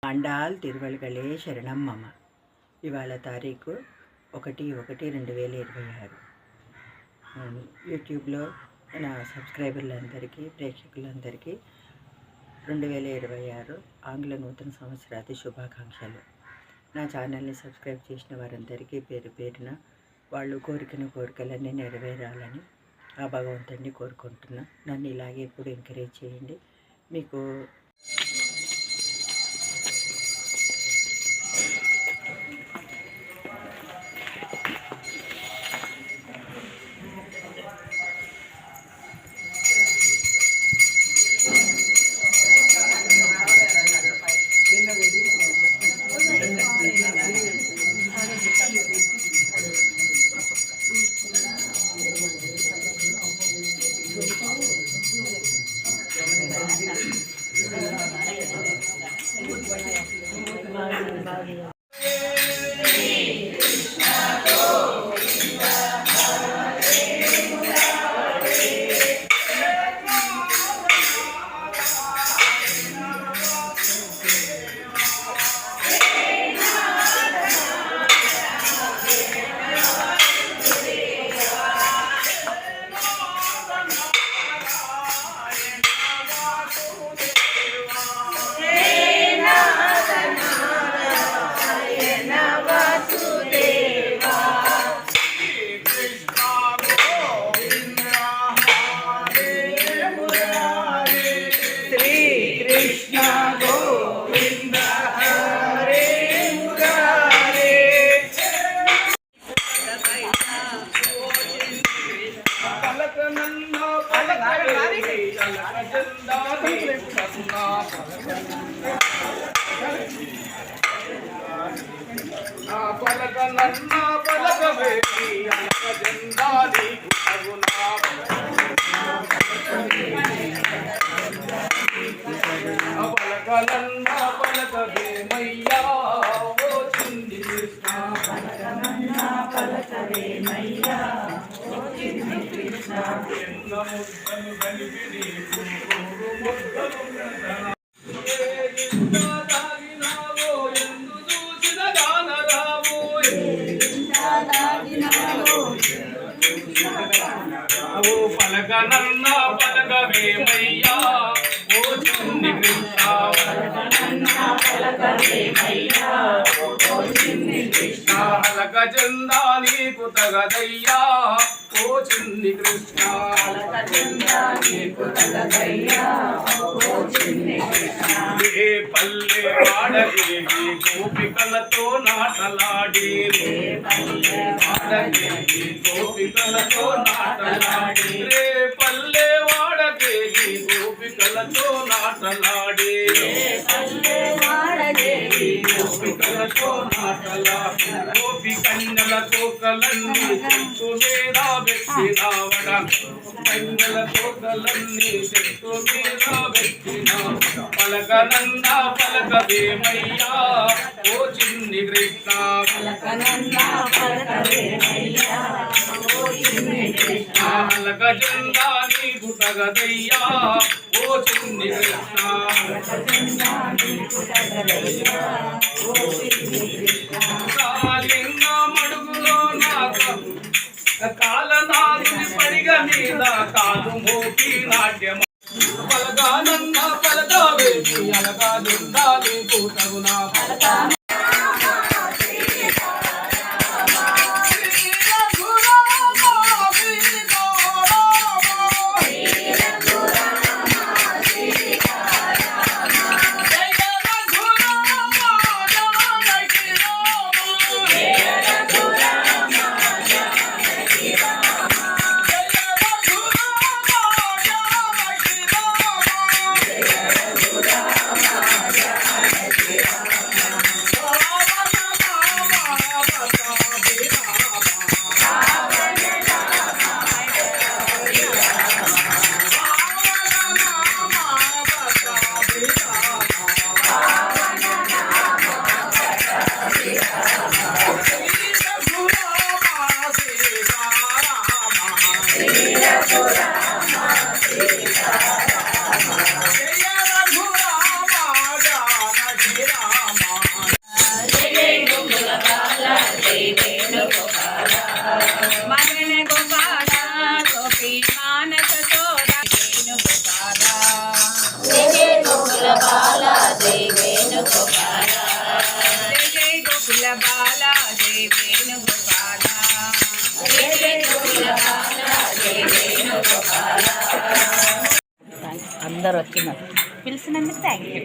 ఆండాల్ తిరువల్గలే శరణం మమ. ఇవాళ తారీఖు 1/1/2026. యూట్యూబ్లో నా సబ్స్క్రైబర్లందరికీ, ప్రేక్షకులందరికీ 2026 ఆంగ్ల నూతన సంవత్సరాది శుభాకాంక్షలు. నా ఛానల్ని సబ్స్క్రైబ్ చేసిన వారందరికీ పేరు పేరున వాళ్ళు కోరికలన్నీ నెరవేరాలని ఆ భగవంతుడిని కోరుకుంటున్నా. నన్ను ఇలాగే ఎప్పుడు ఎంకరేజ్ చేయండి. మీకు పలకనన్నా పలకవేమి అలక జెండా నీకు తగునా పలకనన్నా పలకవేమయ్యా ఓ చిన్ని కృష్ణ పలకనన్నా పలకవేమయ్యా ఓ చిన్ని కృష్ణ ఎన్న ముద్దను కలిపి నీకు ముద్దలు పలకనన్నా పలకవేమయ్యా ఓ చిన్ని కృష్ణ అలక జెండా నీకు తగదయ్యా ఓ చిన్ని కృష్ణ ఏ పల్లె వాడగేగి గోపికలతో నాటలాడి వాడగేగి గోపికలతో నాటలాడి రే పల్లె వాడగేగి గోపికలతో నాటలాడి గోపికలతో నాటలాడి గోపి కన్యల కోకలన్నీ చెట్టు మీద వ్యక్తి రావడ కన్యల కోకలన్నీ చెట్టు మీద వ్యక్తి పలకనన్నా పలకవేమయ్యా ఓ చిన్ని కృష్ణ అలక జెండా నీకు తగదయ్యా ఓ చిన్ని కృష్ణ కాలింగ మడుగులో నాకు కాలనాథుని పడిగ మీద కాలు మోపి నాట్యం పలకానన్నా పలకవేమి అలక జెండా నీకు తగునా బాల జై వేణుగోపాల జయ జయ గోకుల బాల జయ వేణుగోపాల జై జై గోకుల బాల జై వేణుగోపాల అందరు వచ్చినారు పిలిచినందుకు థ్యాంక్ యూ